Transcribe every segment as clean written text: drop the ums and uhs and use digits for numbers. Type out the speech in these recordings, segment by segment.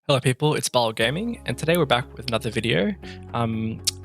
Hello people, it's Barl Gaming, and today we're back with another video.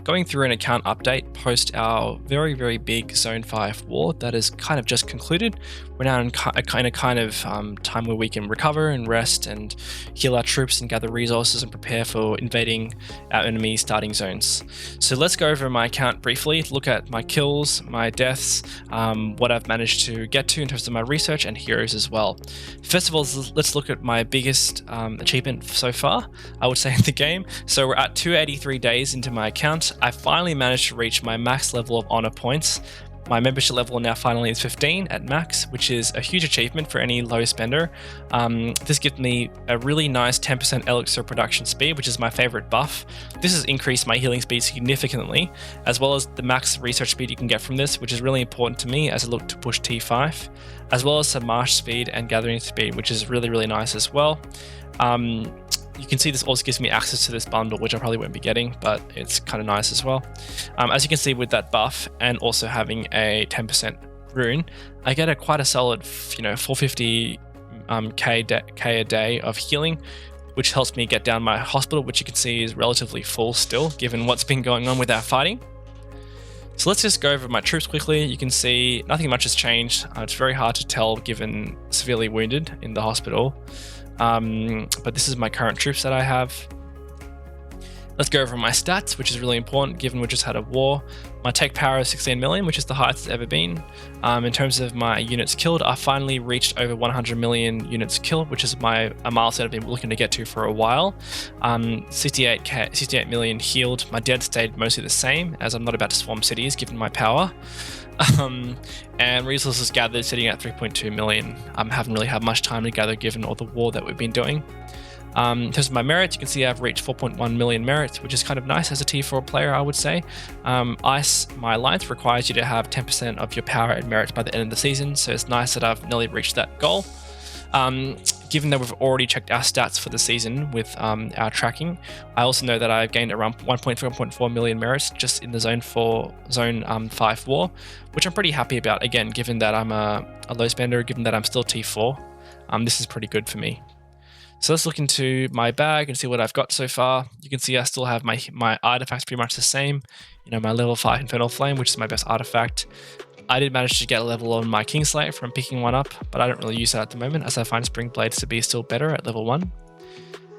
Going through an account update post our very big Zone 5 war that is kind of just concluded. We're now in a kind of time where we can recover and rest and heal our troops and gather resources and prepare for invading our enemy's starting zones. So let's go over my account briefly, look at my kills, my deaths, what I've managed to get to in terms of my research and heroes as well. First of all, let's look at my biggest achievement so far, I would say, in the game. So we're at 283 days into my account. I finally managed to reach my max level of honor points. My membership level now finally is 15 at max, which is a huge achievement for any low spender. This gives me a really nice 10% elixir production speed, which is my favorite buff. This has increased my healing speed significantly, as well as the max research speed you can get from this, which is really important to me as I look to push T5, as well as some march speed and gathering speed, which is really nice as well. You can see this also gives me access to this bundle, which I probably won't be getting, but it's kind of nice as well. As you can see with that buff and also having a 10% rune, I get quite a solid, 450 k a day of healing, which helps me get down my hospital, which you can see is relatively full still, given what's been going on with our fighting. So let's just go over my troops quickly. You can see nothing much has changed. It's very hard to tell given severely wounded in the hospital. But this is my current troops that I have. Let's go over my stats, which is really important given we just had a war. My tech power is 16 million, which is the highest it's ever been. In terms of my units killed, I finally reached over 100 million units killed, which is a milestone I've been looking to get to for a while. 68 million healed. My dead stayed mostly the same, as I'm not about to swarm cities given my power. And resources gathered sitting at 3.2 million. Haven't really had much time to gather given all the war that we've been doing. In terms of my merits, you can see I've reached 4.1 million merits, which is kind of nice as a T4 player, I would say. Ice, my alliance, requires you to have 10% of your power and merits by the end of the season, so it's nice that I've nearly reached that goal. Given that we've already checked our stats for the season with our tracking, I also know that I've gained around 1.4 million merits just in the Zone 5 war, which I'm pretty happy about, again, given that I'm a low spender, given that I'm still T4. This is pretty good for me. So let's look into my bag and see what I've got so far. You can see I still have my artifacts pretty much the same. My level 5 Infernal Flame, which is my best artifact. I did manage to get a level on my Kingslate from picking one up, but I don't really use that at the moment as I find Spring Blades to be still better at level 1.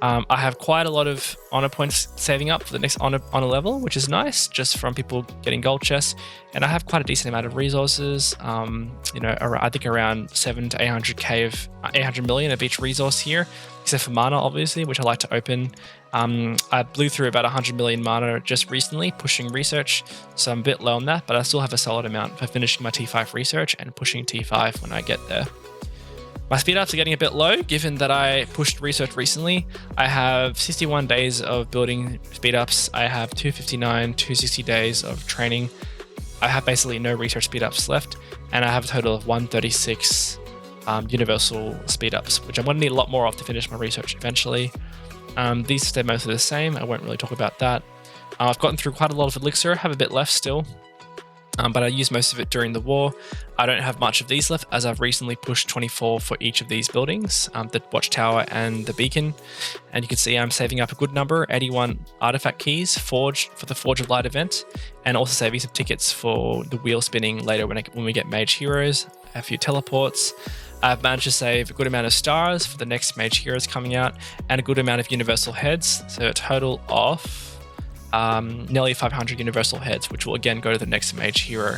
I have quite a lot of honor points saving up for the next honor level, which is nice, just from people getting gold chests. And I have quite a decent amount of resources. I think around 700 to 800 million of each resource here, except for mana, obviously, which I like to open. I blew through about 100 million mana just recently, pushing research, so I'm a bit low on that, but I still have a solid amount for finishing my T5 research and pushing T5 when I get there. My speed ups are getting a bit low, given that I pushed research recently. I have 61 days of building speed ups. I have 259, 260 days of training. I have basically no research speed ups left, and I have a total of 136 universal speed ups, which I'm going to need a lot more of to finish my research eventually. These stay mostly the same. I won't really talk about that. I've gotten through quite a lot of elixir. I have a bit left still. But I used most of it during the war. I don't have much of these left as I've recently pushed 24 for each of these buildings, the watchtower and the beacon. And you can see I'm saving up a good number, 81 artifact keys for the Forge of Light event, and also saving some tickets for the wheel spinning later when we get mage heroes, a few teleports. I've managed to save a good amount of stars for the next mage heroes coming out, and a good amount of universal heads, so a total of nearly 500 universal heads, which will again go to the next mage hero.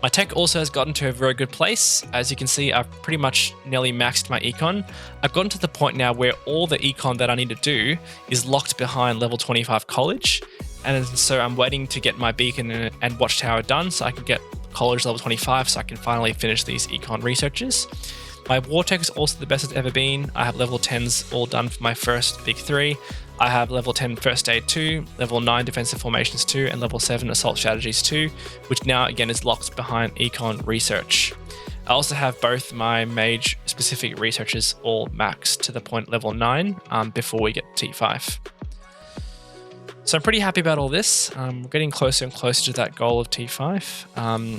My tech also has gotten to a very good place. As you can see, I've pretty much nearly maxed my econ. I've gotten to the point now where all the econ that I need to do is locked behind level 25 college, and so I'm waiting to get my beacon and watchtower done so I can get college level 25 so I can finally finish these econ researches. My war tech is also the best it's ever been. I have level 10s all done for my first big 3. I have level 10 First Aid 2, level 9 Defensive Formations 2, and level 7 Assault Strategies 2, which now again is locked behind Econ Research. I also have both my mage specific researches all maxed to the point level 9 before we get T5. So I'm pretty happy about all this. We're getting closer and closer to that goal of T5.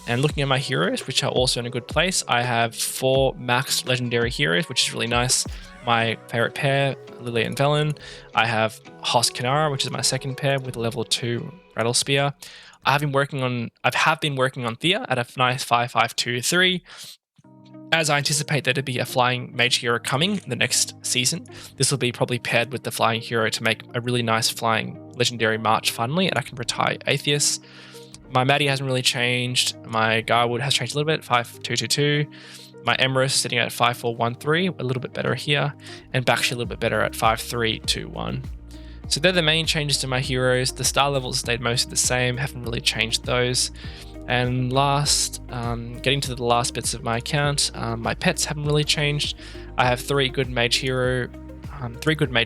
And looking at my heroes, which are also in a good place, I have 4 max legendary heroes, which is really nice. My favorite pair, Lily and Velen. I have Hoss Kinara, which is my second pair with a level 2 Rattle Spear. I have been working on Thea at a nice 5-5-2-3. As I anticipate there to be a flying mage hero coming in the next season, this will be probably paired with the flying hero to make a really nice flying legendary march finally, and I can retire Atheist. My Maddie hasn't really changed. My Garwood has changed a little bit, 5-2-2-2. My Emrys sitting at 5-4-1-3, a little bit better here, and Bakshi a little bit better at 5-3-2-1. So they're the main changes to my heroes. The star levels stayed mostly the same, haven't really changed those. And last, getting to the last bits of my account, my pets haven't really changed. I have 3 good mage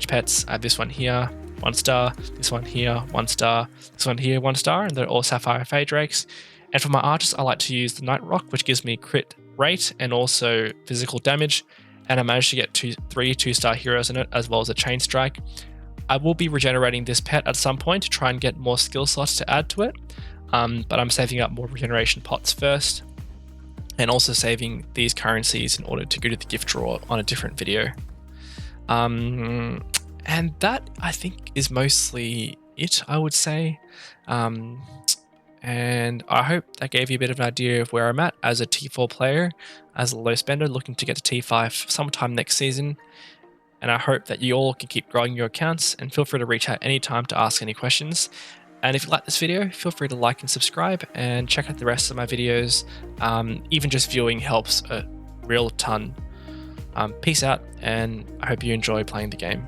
pets. I have this one here, 1 star, this one here, 1 star, this one here, 1 star, and they're all Sapphire Fey Drakes. And for my archers, I like to use the Night Rock, which gives me crit rate and also physical damage. And I managed to get 3 2-star heroes in it, as well as a Chain Strike. I will be regenerating this pet at some point to try and get more skill slots to add to it. But I'm saving up more regeneration pots first, and also saving these currencies in order to go to the gift drawer on a different video. And that, I think, is mostly it, I would say. And I hope that gave you a bit of an idea of where I'm at as a T4 player, as a low spender looking to get to T5 sometime next season. And I hope that you all can keep growing your accounts, and feel free to reach out anytime to ask any questions. And if you like this video, feel free to like and subscribe, and check out the rest of my videos. Even just viewing helps a real ton. Peace out, and I hope you enjoy playing the game.